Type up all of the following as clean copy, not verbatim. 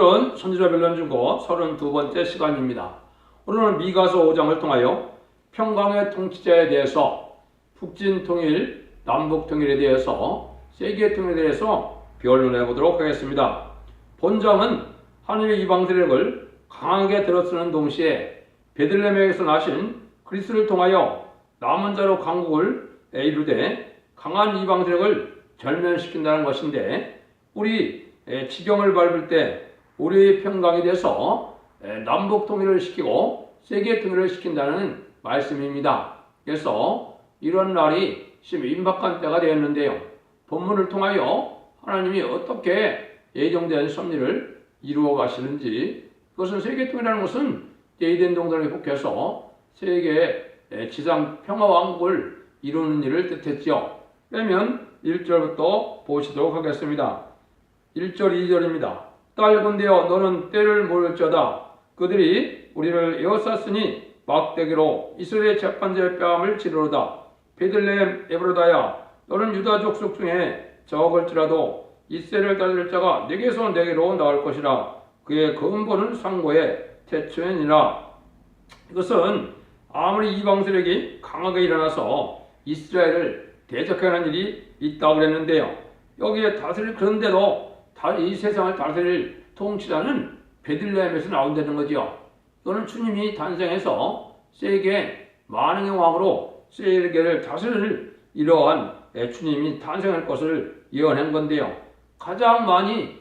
오늘은 선지자별론 중고 32번째 시간입니다. 오늘은 미가서 5장을 통하여 평강의 통치자에 대해서 북진 통일, 남북 통일에 대해서 세계 통일에 대해서 변론해 보도록 하겠습니다. 본장은 하나님의 이방 세력을 강하게 들어쓰는 동시에 베들레헴에서 나신 그리스도를 통하여 남은 자로 강국을 이루되 강한 이방 세력을 절면시킨다는 것인데, 우리 지경을 밟을 때 우리의 평강에 대해서 남북 통일을 시키고 세계 통일을 시킨다는 말씀입니다. 그래서 이런 날이 심 임박한 때가 되었는데요. 본문을 통하여 하나님이 어떻게 예정된 섭리를 이루어 가시는지, 그것은 세계 통일이라는 것은 에덴 동산을 회복해서 세계 지상 평화 왕국을 이루는 일을 뜻했죠. 그러면 1절부터 보시도록 하겠습니다. 1절 2절입니다. 딸군대여 너는 때를 모를지어다. 그들이 우리를 에워쌌으니 막대기로 이스라엘의 재판자의 뺨을 치르로다. 베들레헴 에브로다야 너는 유다 족속 중에 적을지라도 이스라엘을 다스릴 자가 내게서 내게로 나올 것이라. 그의 근본은 상고의 태초이니라. 이것은 아무리 이방 세력이 강하게 일어나서 이스라엘을 대적하는 일이 있다고 그랬는데요. 여기에 다스릴, 그런데도 이 세상을 다스릴 통치자는 베들레헴에서 나온다는 거죠. 이거는 주님이 탄생해서 세계 만왕의 왕으로 세계를 다스릴 이러한 주님이 탄생할 것을 예언한 건데요. 가장 많이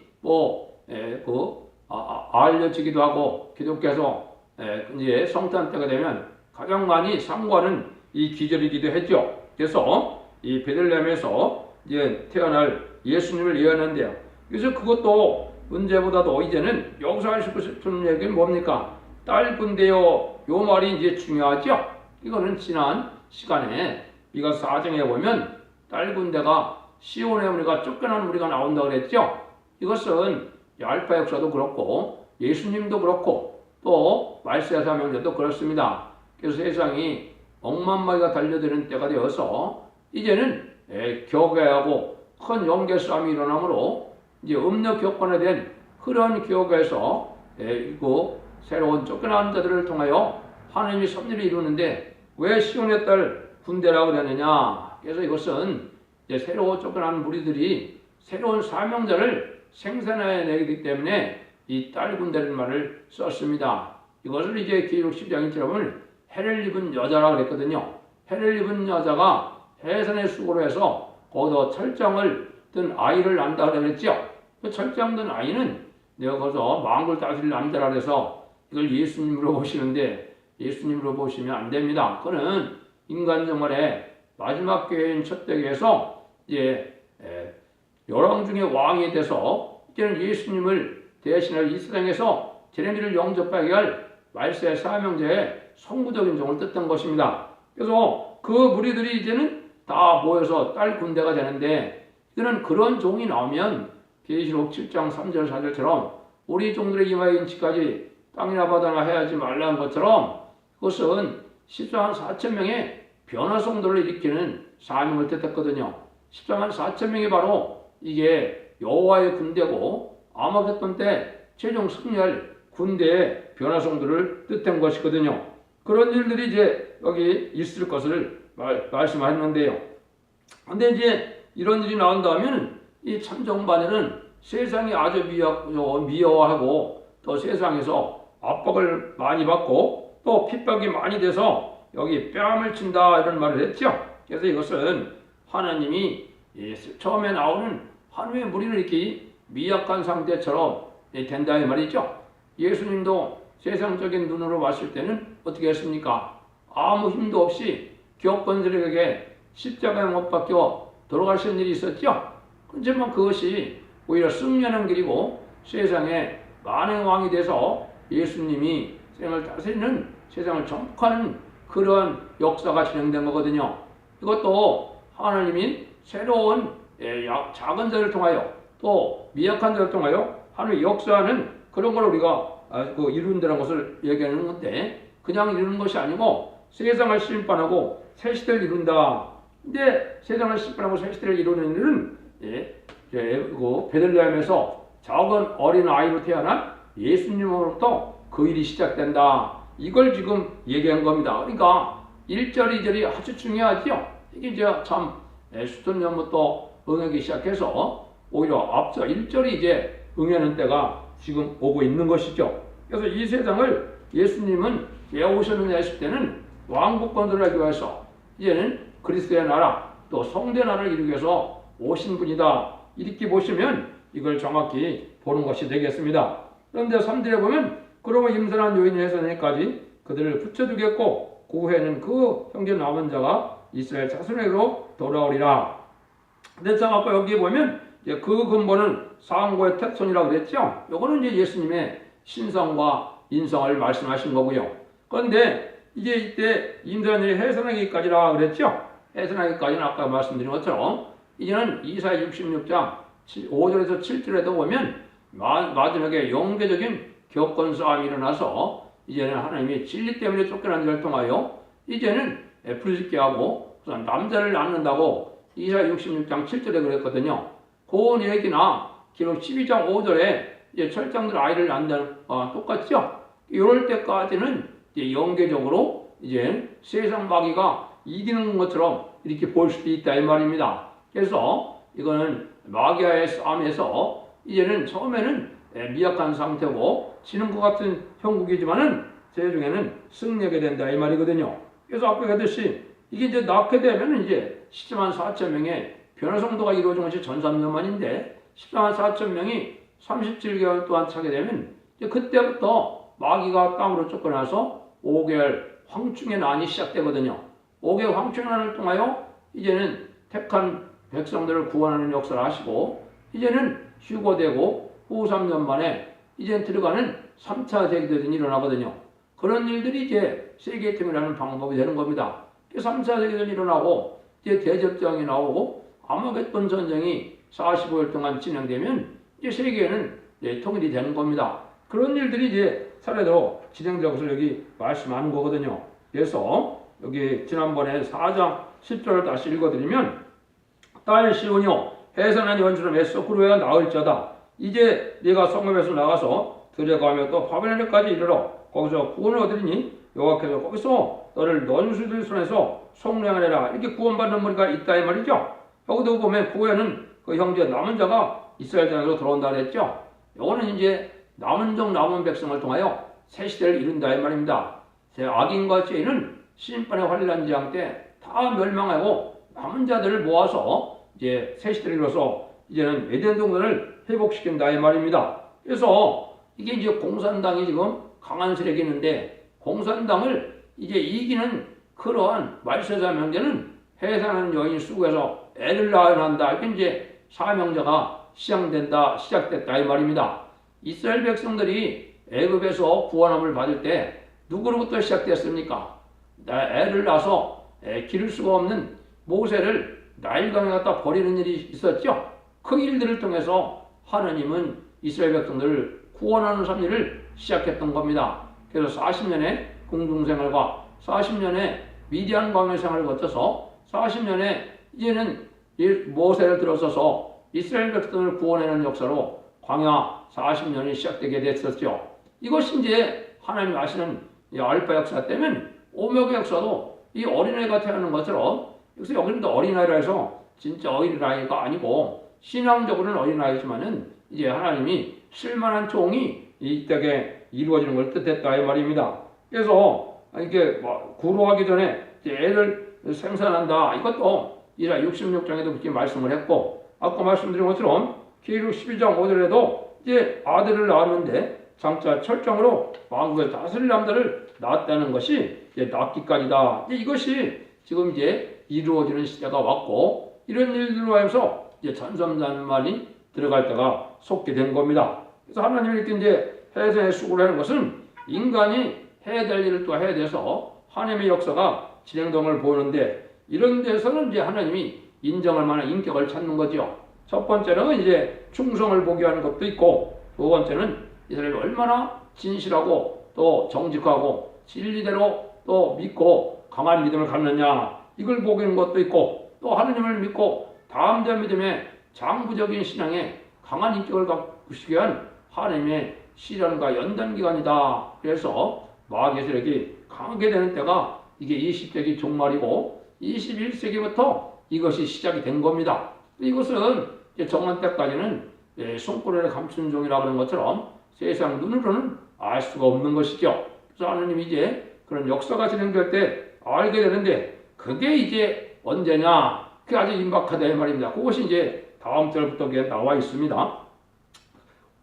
알려지기도 하고, 기독교에서 이제 성탄 때가 되면 가장 많이 상고하는 이 기절이기도 했죠. 그래서 이 베들레헴에서 이제 태어날 예수님을 예언한대요. 그래서 그것도 문제보다도 이제는 여기서 하시고 싶은 얘기는 뭡니까? 딸군대요. 요 말이 이제 중요하죠. 이거는 지난 시간에 미가서 4장에 보면 딸군대가 시온의 무리가 쫓겨난 무리가 나온다고 그랬죠. 이것은 알파 역사도 그렇고 예수님도 그렇고 또 말세아 사명자도 그렇습니다. 그래서 세상이 억만마리가 달려드는 때가 되어서 이제는 교회하고 큰 영계 싸움이 일어나므로 이제 음력 격번에 된 그런 기업에서 새로운 쫓겨난 자들을 통하여 하나님이 섭리를 이루는데, 왜 시온의 딸 군대라고 그러느냐? 그래서 이것은 이제 새로 쫓겨난 무리들이 새로운 사명자를 생산해내기 되기 때문에 이 딸 군대라는 말을 썼습니다. 이것을 이제 기록 10장에 보면 해를 입은 여자라고 그랬거든요. 해를 입은 여자가 해산의 수고로 해서 거기서 철장을 든 아이를 낳는다 그랬죠. 그 철장 든 아이는 내가 거기서 망국을 다스릴 남자라 그래서 이걸 예수님으로 보시는데, 예수님으로 보시면 안 됩니다. 그는 인간 생활의 마지막 교회인 첫 대교에서 이제 열왕 중에 왕이 돼서 이제는 예수님을 대신할 이 세상에서 제레미를 영접하게 할 말세의 사명자의 성부적인 종을 뜻한 것입니다. 그래서 그 무리들이 이제는 다 모여서 딸 군대가 되는데, 이제는 그런 종이 나오면 계시록 7장 3절 4절처럼 우리 종들의 이마에 인치까지 땅이나 바다나 해하지 말라는 것처럼, 그것은 14만 4천 명의 변화 성도를 일으키는 사명을 뜻했거든요. 14만 4천 명이 바로 이게 여호와의 군대고, 아마겟돈 때 최종 승리할 군대의 변화 성도를 뜻한 것이거든요. 그런 일들이 이제 여기 있을 것을 말씀하셨는데요. 근데 이제 이런 일이 나온다면 이 참정반에는 세상이 아주 미워하고 또 세상에서 압박을 많이 받고 또 핍박이 많이 돼서 여기 뺨을 친다 이런 말을 했죠. 그래서 이것은 하나님이 처음에 나오는 하나님의 무리를 이렇게 미약한 상태처럼 된다 이 말이죠. 예수님도 세상적인 눈으로 봤을 때는 어떻게 했습니까? 아무 힘도 없이 기업권들에게 십자가에 못 박혀 돌아가시는 일이 있었죠. 하지만 그것이 오히려 승리하는 길이고 세상에 만왕의 왕이 돼서 예수님이 세상을 다스리는, 세상을 정복하는 그런 역사가 진행된 거거든요. 이것도 하나님이 새로운 작은 자를 통하여 또 미약한 자를 통하여 하나님의 역사하는 그런 걸 우리가 이룬다는 것을 얘기하는 건데, 그냥 이루는 것이 아니고 세상을 심판하고 새 시대를 이룬다. 근데 세상을 심판하고 새 시대를 이루는 일은 베들레헴에서 작은 어린 아이로 태어난 예수님으로부터 그 일이 시작된다. 이걸 지금 얘기한 겁니다. 그러니까 1절, 2절이 아주 중요하죠. 이게 이제 참 수천 년부터 응하기 시작해서 오히려 앞서 1절이 이제 응하는 때가 지금 오고 있는 것이죠. 그래서 이 세상을 예수님은 왜 오셨느냐 했을 때는 왕국 건설하기 위해서 이제는 그리스도의 나라 또 성대 나라를 이루기 위해서 오신 분이다. 이렇게 보시면 이걸 정확히 보는 것이 되겠습니다. 그런데 3절에 보면 그러면 임선한 요인이 해서까지 그들을 붙여두겠고 그 후에는 그 형제 남은 자가 이스라엘 자손에게로 돌아오리라. 근데 참 아까 여기 보면 이제 그 근본은 상고의 택손이라고 그랬죠. 요거는 이제 예수님의 신성과 인성을 말씀하신 거고요. 그런데 이제 이때 임선이 해산하기까지라 그랬죠. 해산하기까지는 아까 말씀드린 것처럼 이제는 이사야 66장 5절에서 7절에도 보면 마지막에 영계적인 격건 싸움이 일어나서 이제는 하나님이 진리 때문에 쫓겨난 자를 통하여 이제는 부르짖게 하고 남자를 낳는다고 이사야 66장 7절에 그랬거든요. 그 얘기나 기록 12장 5절에 이제 철장들 아이를 낳는다는 똑같죠. 이럴 때까지는 이제 영계적으로 이제 세상 마귀가 이기는 것처럼 이렇게 볼 수도 있다 이 말입니다. 그래서 이거는 마귀와의 싸움에서 이제는 처음에는 미약한 상태고 지는 것 같은 형국이지만은 최종에는 승리하게 된다 이 말이거든요. 그래서 아까 얘기했듯이 이게 이제 낳게 되면 이제 14만 4천 명의 변화 성도가 이루어진 것이 전 3년 만인데 14만 4천 명이 37개월 동안 차게 되면 이제 그때부터 마귀가 땅으로 쫓겨나서 5개월 황충의 난이 시작되거든요. 5개월 황충의 난을 통하여 이제는 택한 백성들을 구원하는 역사를 하시고 이제는 휴거되고 후 3년 만에 이제 들어가는 3차 세계대전이 일어나거든요. 그런 일들이 이제 세계팀이라는 방법이 되는 겁니다. 3차 세계대전이 일어나고 이제 대접장이 나오고 아마겟돈 전쟁이 45일 동안 진행되면 이제 세계는 통일이 되는 겁니다. 그런 일들이 이제 차례로 진행되고 서 여기 말씀하는 거거든요. 그래서 여기 지난번에 4장 10절을 다시 읽어드리면 딸 시온이여 해산한 연주를 애써 그루어야 나을자다. 이제 네가 성읍에서 나가서 들어가며 또 바벨론까지 이르러 거기서 구원을 얻으리니 여호와께서 거기서 너를 넌수들 손에서 속량하리라. 이렇게 구원받는 머리가 있다 이 말이죠. 여기도 보면 그 후에는 그 형제 남은 자가 이스라엘 땅으로 들어온다 그랬죠. 이거는 이제 남은 종 남은 백성을 통하여 새 시대를 이룬다 이 말입니다. 악인과 죄인은 심판의 환란 재앙 때 다 멸망하고 남은 자들을 모아서 이제 새 시대를 이뤄서 이제는 에덴 동산을 회복시킨다 이 말입니다. 그래서 이게 이제 공산당이 지금 강한 세력이 있는데 공산당을 이제 이기는 그러한 말세자 명제는 해산하는 여인 수구에서 애를 낳아야 한다. 이게 이제 사명자가 시작됐다 이 말입니다. 이스라엘 백성들이 애굽에서 구원함을 받을 때 누구로부터 시작됐습니까? 애를 낳아서 기를 수가 없는 모세를 나일강에 갖다 버리는 일이 있었죠. 그 일들을 통해서 하나님은 이스라엘 백성들을 구원하는 섭리를 시작했던 겁니다. 그래서 40년의 궁중생활과 40년의 미디안 광야 생활을 거쳐서 40년에 이제는 모세를 들어서서 이스라엘 백성을 구원하는 역사로 광야 40년이 시작되게 됐었죠. 이것이 이제 하나님 아시는 알파 역사 때문에 오메가 역사도 이 어린아이가 태어나는 것처럼 그래서 여기는 어린아이라 해서 진짜 어린아이가 아니고 신앙적으로는 어린아이지만은 이제 하나님이 쓸만한 종이 이 땅에 이루어지는 걸 뜻했다 이 말입니다. 그래서 이게 구로하기 전에 애를 생산한다. 이것도 이사 66장에도 그렇게 말씀을 했고 아까 말씀드린 것처럼 기록 12장 5절에도 이제 아들을 낳았는데 장차 철장으로 왕국의 다스릴 남자를 낳았다는 것이 이제 낳기까지다. 이것이 지금 이제 이루어지는 시대가 왔고 이런 일들로 하여서 이제 전섬잔만이 들어갈 때가 속게 된 겁니다. 그래서 하나님이 이렇게 이제 해산의 수고를 하는 것은 인간이 해야 될 일을 또 해야 돼서 하나님의 역사가 진행되는 걸 보는데 이런 데서는 이제 하나님이 인정할 만한 인격을 찾는 거죠. 첫 번째는 이제 충성을 보게 하는 것도 있고 두 번째는 이스라엘이 얼마나 진실하고 또 정직하고 진리대로 또 믿고 강한 믿음을 갖느냐 이걸 보게 하는 것도 있고 또 하나님을 믿고 다음된 믿음의 장부적인 신앙에 강한 인격을 갖고 부시기한 하나님의 시련과 연단 기간이다. 그래서 마귀의 세력이 강하게 되는 때가 이게 20세기 종말이고 21세기부터 이것이 시작이 된 겁니다. 이것은 정한 때까지는 손구름에 감춘 종이라 그런 것처럼 세상 눈으로는 알 수가 없는 것이죠. 그래서 하나님이 이제 그런 역사가 진행될 때 알게 되는데 그게 이제 언제냐? 그게 아주 임박하다 이 말입니다. 그것이 이제 다음 절부터 나와 있습니다.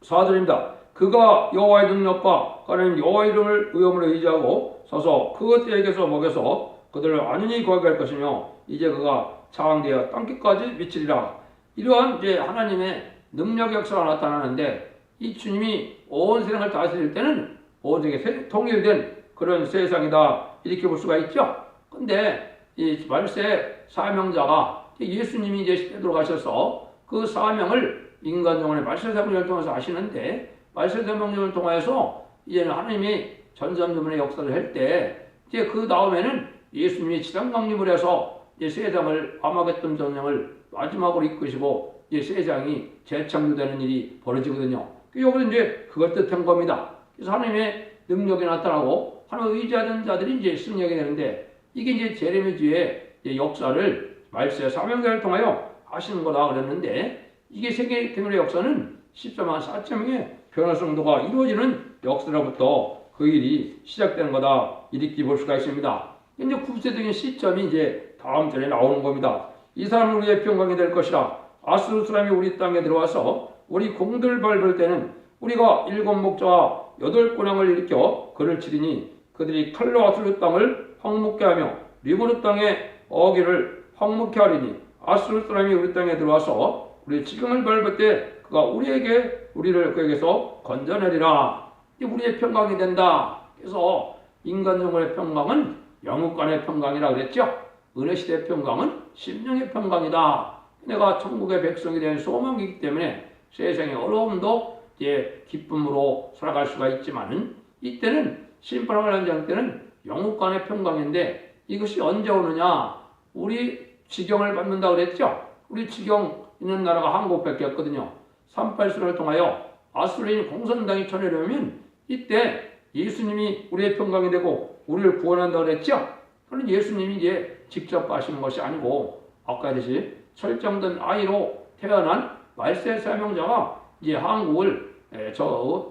4절입니다. 그가 여호와의 능력과 하나님 여호와의 이름을 의험으로 의지하고 서서 그것에게서 먹여서 그들을 안연히 구하게 할 것이며 이제 그가 장황되어 땅끝까지 미치리라. 이러한 이제 하나님의 능력 역사가 나타나는데 이 주님이 온 세상을 다스릴 때는 온 세상에 통일된 그런 세상이다 이렇게 볼 수가 있죠. 근데 이 말세 사명자가 예수님이 이제 시대에 들어가셔서 그 사명을 인간정원의 말세 사명을 통해서 하시는데 말세 사명을 통해서 이제는 하나님이 전전전의 역사를 할 때 이제 그 다음에는 예수님이 지상 강림을 해서 이제 세상을 아마겟돈 전쟁을 마지막으로 이끄시고 이제 세상이 재창조되는 일이 벌어지거든요. 여기서 이제 그걸 뜻한 겁니다. 그래서 하나님의 능력이 나타나고 하나님 의지하는 자들이 이제 승리하게 되는데 이게 이제 제레미야의 역사를 말세 사명자를 통하여 하시는 거다 그랬는데 이게 세계 생활의 역사는 14만 4천 명의 변화성도가 이루어지는 역사로부터 그 일이 시작되는 거다 이렇게 볼 수가 있습니다. 이제 구체적인 시점이 이제 다음 절에 나오는 겁니다. 이 사람은 우리의 평강이 될 것이라. 아수르 사람이 우리 땅에 들어와서 우리 공들 밟을 때는 우리가 7 목자와 8 꼬량을 일으켜 그를 치리니 그들이 칼로 아수르 땅을 황무케 하며 리브노 땅의 어기를 황무케 하리니 아수르 사람이 우리 땅에 들어와서 우리 지경을 밟을 때 그가 우리를 그에게서 건져내리라. 우리의 평강이 된다. 그래서 인간 영혼의 평강은 영국 간의 평강이라 그랬죠. 은혜 시대의 평강은 심령의 평강이다. 내가 천국의 백성이 된 소망이기 때문에 세상의 어려움도 이제 기쁨으로 살아갈 수가 있지만은 이때는 심판을 하는 때는 영국 간의 평강인데 이것이 언제 오느냐? 우리 지경을 받는다 그랬죠. 우리 지경 있는 나라가 한국밖에 없거든요. 38선을 통하여 아수르인 공산당이 쳐내려면 이때 예수님이 우리의 평강이 되고 우리를 구원한다 그랬죠. 그런데 예수님이 이제 직접 하시는 것이 아니고 아까 했듯이 설정된 아이로 태어난 말세 사명자가 이제 한국을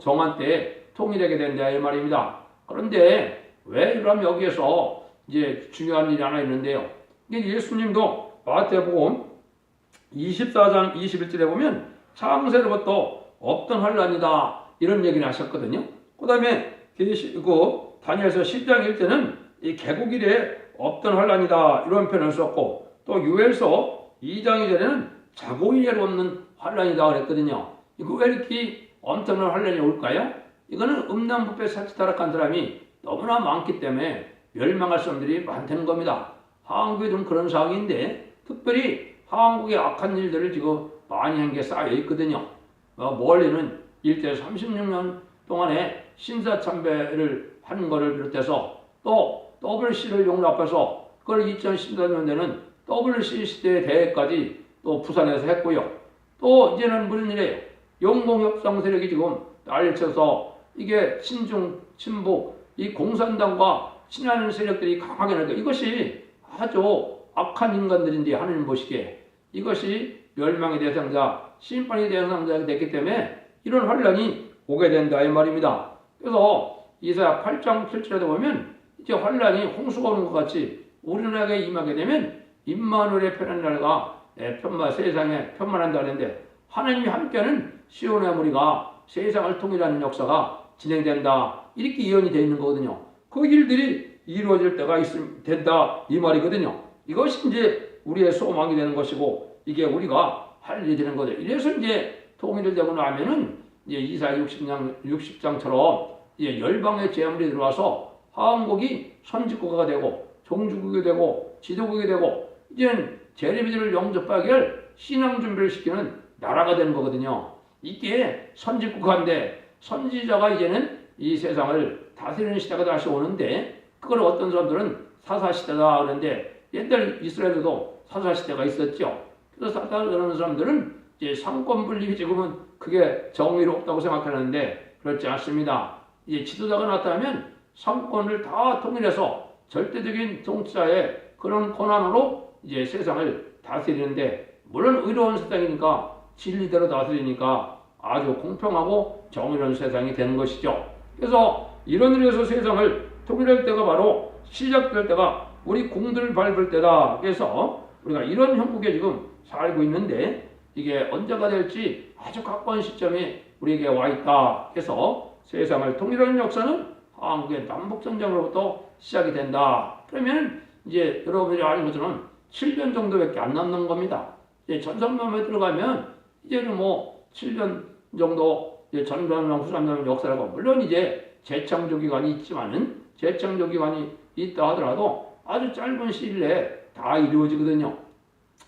정한 때에 통일하게 된다 이 말입니다. 그런데 왜 그럼 여기에서 이제 중요한 일이 하나 있는데요. 이게 예수님도 마태복음 24장 21절에 보면 창세로부터 없던 환란이다 이런 얘기를 하셨거든요. 그 다음에 다니엘서 10장 1절은 이 개국 이래 없던 환란이다 이런 표현을 썼고 또 유엘서 2장 2절에는 자고 이래로 없는 환란이다 그랬거든요. 이거 왜 이렇게 엄청난 환란이 올까요? 이거는 음란부패 사치타락한 사람이 너무나 많기 때문에 멸망할 사람들이 많다는 겁니다. 한국에 좀 그런 상황인데 특별히 한국의 악한 일들을 지금 많이 한 게 쌓여 있거든요. 멀리는 일대 36년 동안에 신사참배를 한 거를 비롯해서 또 WC를 용납해서 그걸 2014년에는 WC 시대의 대회까지 또 부산에서 했고요. 또 이제는 무슨 일이에요? 용공협상 세력이 지금 난리쳐서 이게 친중, 친북, 이 공산당과 친하는 세력들이 강하게 나니까 이것이 아주 악한 인간들인데 하나님 보시기에 이것이 멸망의 대상자, 심판의 대상자가 됐기 때문에 이런 환란이 오게 된다 이 말입니다. 그래서 이사야 8장 7절에 보면 이제 환란이 홍수가 오는 것 같이 우리나라에 임하게 되면 임마누엘의 편한 날과 세상에 편만한다 하는데 하나님이 함께하는 시온의 무리가 세상을 통일하는 역사가 진행된다 이렇게 예언이 되어 있는 거거든요. 그 일들이 이루어질 때가 된다 이 말이거든요. 이것이 이제 우리의 소망이 되는 것이고 이게 우리가 할 일이 되는 거죠. 이래서 이제 통일이 되고 나면은 이제 이사야 60장처럼 이제 열방의 재물이 들어와서 한국이 선지국가가 되고 종주국이 되고 지도국이 되고 이제는 제레미야를 영접하게 할 신앙 준비를 시키는 나라가 되는 거거든요. 이게 선지국가인데 선지자가 이제는 이 세상을 다스리는 시대가 다시 오는데 그걸 어떤 사람들은 사사시대다 그러는데 옛날 이스라엘에도 사사시대가 있었죠. 그래서 사사 그러는 사람들은 이제 상권 분립이 지금은 그게 정의롭다고 생각하는데 그렇지 않습니다. 이제 지도자가 나타나면 상권을 다 통일해서 절대적인 통치자의 그런 권한으로 이제 세상을 다스리는데, 물론 의로운 세상이니까 진리대로 다스리니까 아주 공평하고 정의로운 세상이 되는 것이죠. 그래서 이런 의미에서 세상을 통일할 때가 바로 시작될 때가 우리 공들을 밟을 때다. 그래서 우리가 이런 형국에 지금 살고 있는데 이게 언제가 될지 아주 가까운 시점에 우리에게 와 있다. 그래서 세상을 통일하는 역사는 한국의 남북전쟁으로부터 시작이 된다. 그러면 이제 여러분들이 아는 것처럼 7년 정도밖에 안 남는 겁니다. 이제 전선남에 들어가면 이제는 뭐 7년 정도 이제 전전남 후삼남 역사라고, 물론 이제 재창조 기간이 있지만은 재창조 기간이 있다 하더라도 아주 짧은 시일 내에 다 이루어지거든요.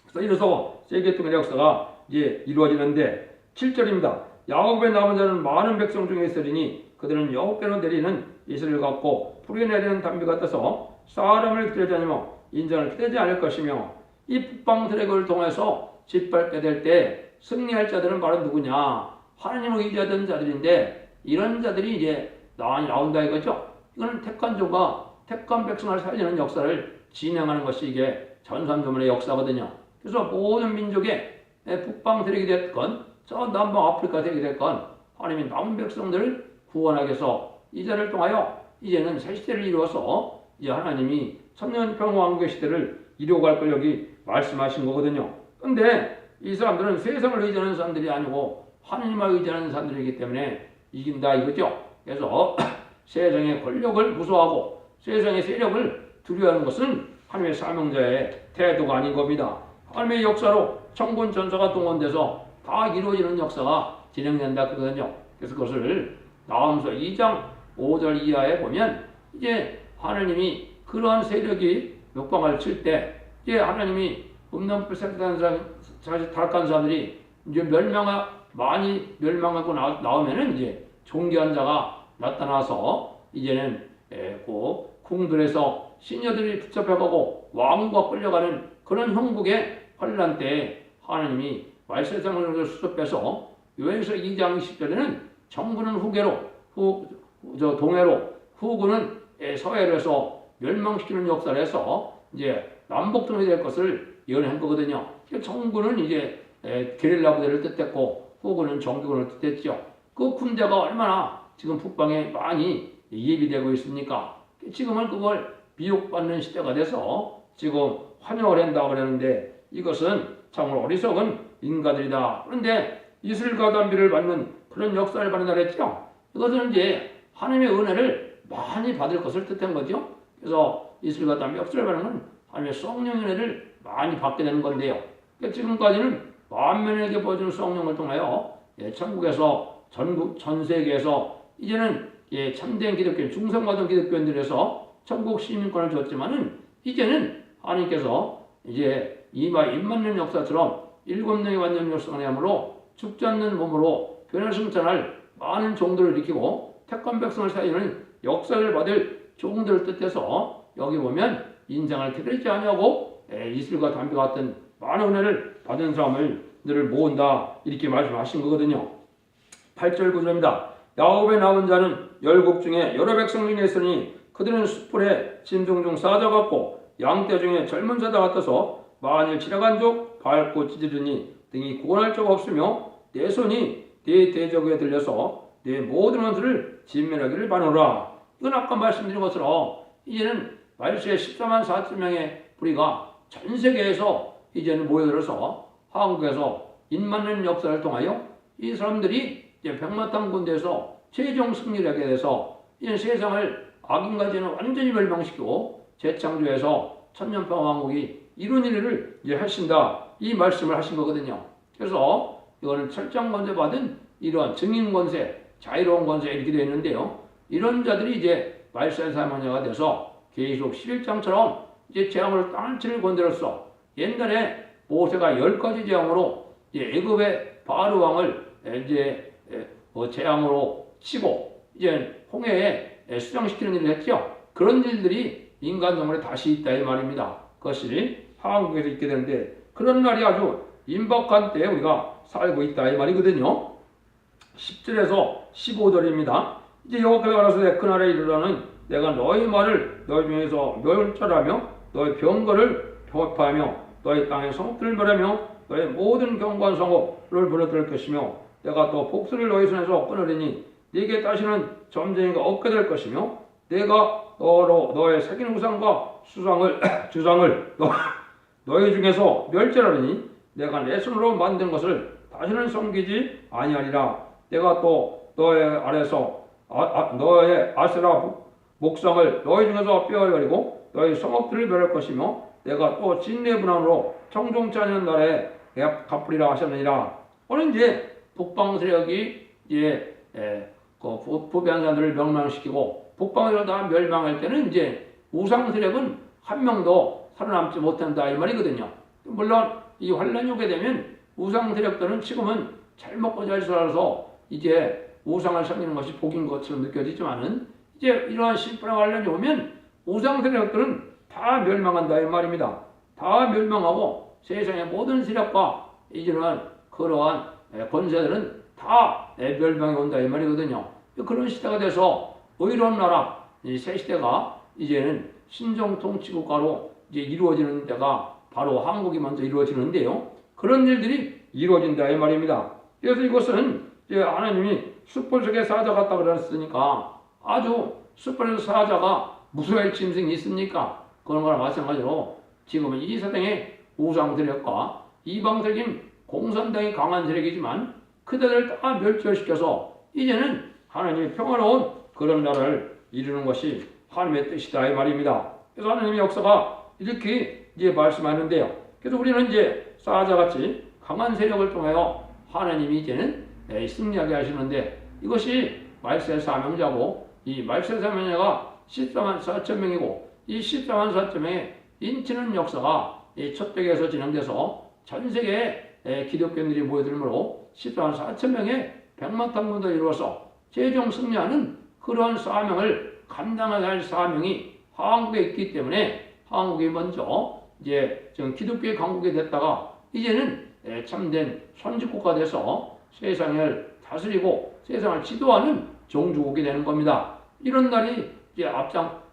그래서 이래서 세계통일의 역사가 이제 이루어지는데 7절입니다. 야곱의 남은 자는 많은 백성 중에 있으리니 그들은 여호께로 내리는 이슬을 갖고 불에 내리는 담비 같아서 사람을 기대지 않으며 인정을 기대지 않을 것이며, 이 북방 드래그를 통해서 짓밟게 될 때 승리할 자들은 바로 누구냐? 하나님을 의지하던 자들인데 이런 자들이 이제 나온다 이거죠. 이거는 택한 조가 택한 백성을 살리는 역사를 진행하는 것이 이게 전산조문의 역사거든요. 그래서 모든 민족의 북방 세력이 됐건 저 남방 아프리카 세력이 됐건 하나님이 남은 백성들을 구원하기 위해서 이 자를 통하여 이제는 새 시대를 이루어서 이제 하나님이 천년평화왕국의 시대를 이루어갈 걸 여기 말씀하신 거거든요. 그런데 이 사람들은 세상을 의지하는 사람들이 아니고 하나님을 의지하는 사람들이기 때문에 이긴다 이거죠. 그래서 세상의 권력을 무서워하고 세상의 세력을 두려워하는 것은 하나님의 사명자의 태도가 아닌 겁니다. 하나님의 역사로 천군 전사가 동원돼서 다 이루어지는 역사가 진행된다 그러거든요. 그래서 그것을 나홈서 2장 5절 이하에 보면 이제 하나님이 그러한 세력이 역방을 칠 때 이제 하나님이 음란불 타락한 사람들이 이제 많이 멸망하고 나오면은 이제 존귀한 자가 나타나서 이제는 그 궁들에서 시녀들이 붙잡혀가고 왕과 끌려가는 그런 형국의 환란 때 하나님이 말세상을 수습해서 요한서 2장 10절에는 정부는 동해로 후군은 서해로 해서 멸망시키는 역사를 해서 이제 남북통일이 될 것을 예언한 거거든요. 정부는 이제 게릴라 부대를 뜻했고 후군은 정규군을 뜻했죠. 그 군대가 얼마나 지금 북방에 많이 예비되고 있습니까? 지금은 그걸 비욕받는 시대가 돼서 지금 환영을 한다고 그러는데 이것은 참으로 어리석은 인간들이다. 그런데 이슬과 담비를 받는 그런 역사를 받는다 그랬죠. 이것은 이제 하나님의 은혜를 많이 받을 것을 뜻한 거죠. 그래서 이슬과 담비 역사를 받는 건 하나님의 성령의 은혜를 많이 받게 되는 건데요. 그러니까 지금까지는 만민에게 보여주는 성령을 통하여 천국에서 전 세계에서 이제는 참된 기독교인, 중성받은 기독교인들에서 천국 시민권을 줬지만은 이제는 하나님께서 이제 임마누엘 역사처럼 7명의 완전 역사가 함으로 죽지 않는 몸으로 변화 승천할 많은 종들을 일으키고 택한 백성을 살리는 역사를 받을 종들을 뜻해서 여기 보면 인장을 기다리지 아니하고 이슬과 담비 같은 많은 은혜를 받은 사람을 모은다 이렇게 말씀하신 거거든요. 8절 9절입니다. 야곱의 남은 자는 열국 중에 여러 백성 중에 있으니 그들은 숯불에 짐승 중 사자 같고 양떼 중에 젊은 사자 같아서 만일 지나간 족 밟고 찢으리니 등이 구원할 적 없으며 내 손이 내 대적에 들려서 내 모든 원수를 진멸하기를 바라노라. 이건 아까 말씀드린 것처럼 이제는 말세에 14만 4천 명의 부리가 전 세계에서 이제는 모여들어서 한국에서 임마누엘 역사를 통하여 이 사람들이 이제 백마탄 군대에서 최종 승리를 하게 돼서 이제 세상을 악인까지는 완전히 멸망시키고 재창조해서 천년평화왕국이 이룬 일을 이제 하신다 이 말씀을 하신 거거든요. 그래서 이거는 철장 권세 받은 이러한 증인 권세, 자유로운 권세 이렇게 되어 있는데요. 이런 자들이 이제 말세 사망자가 돼서 계시록 11장처럼 이제 재앙으로 땅을 치는 권세로서 옛날에 모세가 10가지 재앙으로 이제 애굽의 바로 왕을 이제 재앙으로 치고 이제 홍해에 수장시키는 일을 했죠. 그런 일들이 인간 동물에 다시 있다 이 말입니다. 그것이 한국에서 있게 되는데 그런 날이 아주 임박한 때 우리가 살고 있다 이 말이거든요. 10절에서 15절입니다. 이제 여호와께서 가라사대 그날에 이르러는 내가 너희 말을 너희 중에서 멸절하며 너희 병거를 폐하며 너희 땅의 성들을 멸하며 너희 모든 경관 성읍을 부러뜨릴 것이며 내가 또 복수를 너희 손에서 끊으리니 네게 다시는 점쟁이가 없게 될 것이며 내가 너의 새긴 우상과 주상을 너희 중에서 멸절하리니 내가 내 손으로 만든 것을 다시는 섬기지 아니하리라. 내가 또 너의 아세라 목상을 너희 중에서 빼어버리고 너희 성읍들을 멸할 것이며 내가 또 진내 분함으로 청종치 않는 날에 갚으리라 하셨느니라. 오늘 이제 북방 세력이 이제 부패한 사람들을 멸망시키고 북방 세력을 다 멸망할 때는 이제 우상 세력은 한 명도 살아남지 못한다 이 말이거든요. 물론 이 환란이 오게 되면 우상 세력들은 지금은 잘 먹고 잘 살아서 이제 우상을 섬기는 것이 복인 것처럼 느껴지지만은 이제 이러한 심판의 환란이 오면 우상 세력들은 다 멸망한다 이 말입니다. 다 멸망하고 세상의 모든 세력과 이제는 그러한 권세들은 다 멸망이 온다 이 말이거든요. 그런 시대가 돼서 의로운 나라 새 시대가 이제는 신정 통치 국가로 이제 이루어지는 데가 바로 한국이 먼저 이루어지는데요. 그런 일들이 이루어진다 이 말입니다. 그래서 이것은 이제 하나님이 숯불 속의 사자 같다 그랬으니까 아주 숯불에서 사자가 무수할 짐승이 있습니까? 그런 거랑 마찬가지로 지금은 이 세상의 우상 세력과 이방적인 공산당이 강한 세력이지만 그들을 다 멸절시켜서 이제는 하나님의 평화로운 그런 나라를 이루는 것이 하나님의 뜻이다 이 말입니다. 그래서 하나님의 역사가 이렇게 이제 말씀하는데요. 그래서 우리는 이제 사자같이 강한 세력을 통하여 하나님이 이제는 승리하게 하시는데 이것이 말세 사명자고 이 말세 사명자가 14만 4천 명이고 이 14만 4천 명의 인치는 역사가 이 첫백에서 진행돼서 전 세계에 기독교인들이 모여들므로 14만 4천 명의 백만탄군도 이루어서 최종 승리하는 그런 사명을 감당해야 할 사명이 한국에 있기 때문에 한국이 먼저 이제 지금 기독교의 강국이 됐다가 이제는 참된 선진국가 돼서 세상을 다스리고 세상을 지도하는 종주국이 되는 겁니다. 이런 날이 이제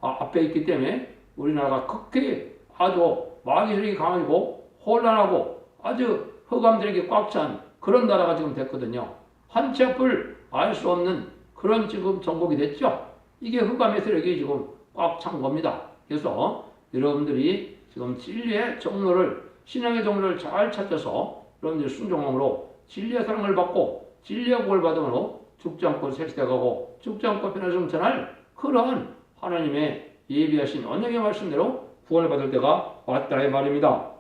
앞에 있기 때문에 우리나라가 극히 아주 마귀세력이 강하고 혼란하고 아주 흑암들에게 꽉 찬 그런 나라가 지금 됐거든요. 한 치 앞을 알 수 없는 그런 지금 전국이 됐죠. 이게 흑암의 세력이 지금 꽉 찬 겁니다. 그래서 여러분들이 지금 진리의 정로를 신앙의 정로를 잘 찾아서 여러분들이 순종함으로 진리의 사랑을 받고 진리의 복을 받음으로 죽지 않고 새시대 가고 죽지 않고 편을 성천할 그러한 하나님의 예비하신 언약의 말씀대로 구원을 받을 때가 왔다 이 말입니다.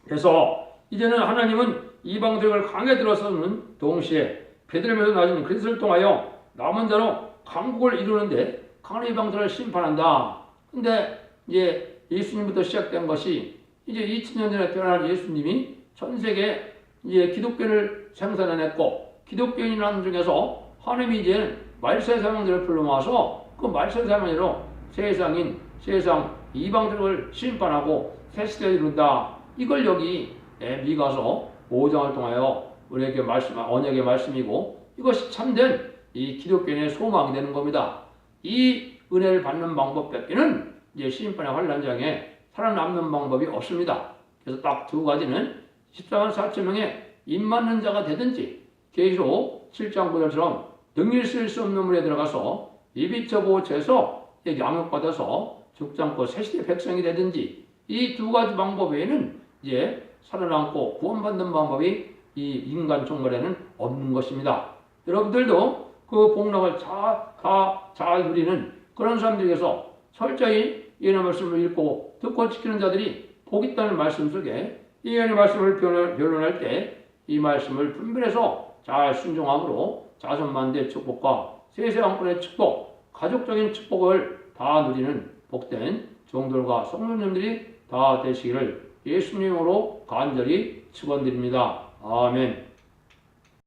그래서 이제는 하나님은 이방들을 강에 들어서는 동시에 베들레헴에서 나신 그리스도를 통하여 남은 자로 강국을 이루는데 강한 이방들을 심판한다. 근데 이제 예수님부터 시작된 것이 이제 2000년 전에 태어난 예수님이 전 세계에 이제 기독교를 생산해냈고 기독교인이라는 중에서 하나님이 이제 말세 사명자를 불러 모아서 그 말세 사명자로 세상 이방들을 심판하고 새 시대를 이룬다. 이걸 여기 미가서 5장을 통하여 우리에게 언약의 말씀이고 이것이 참된 이 기독교인의 소망이 되는 겁니다. 이 은혜를 받는 방법 뺏기는 이제 심판의 환란장에 살아남는 방법이 없습니다. 그래서 딱 두 가지는 14만 4천 명의 입 맞는 자가 되든지 계시록 7장 9절처럼 능일 쓸 수 없는 물에 들어가서 입이 쳐보채서 양육받아서 죽지 않고 새시대 백성이 되든지 이 두 가지 방법 외에는 이제 살아남고 구원받는 방법이 이 인간 총괄에는 없는 것입니다. 여러분들도 그 복락을 잘 누리는 그런 사람들에게서 철저히 예언의 말씀을 읽고 듣고 지키는 자들이 복 있다는 말씀 속에 이 예언의 말씀을 변론할 때 이 말씀을 분별해서 잘 순종함으로 자손만대의 축복과 세세왕권의 축복, 가족적인 축복을 다 누리는 복된 종들과 성도님들이 다 되시기를 예수님으로 간절히 축원드립니다. 아멘.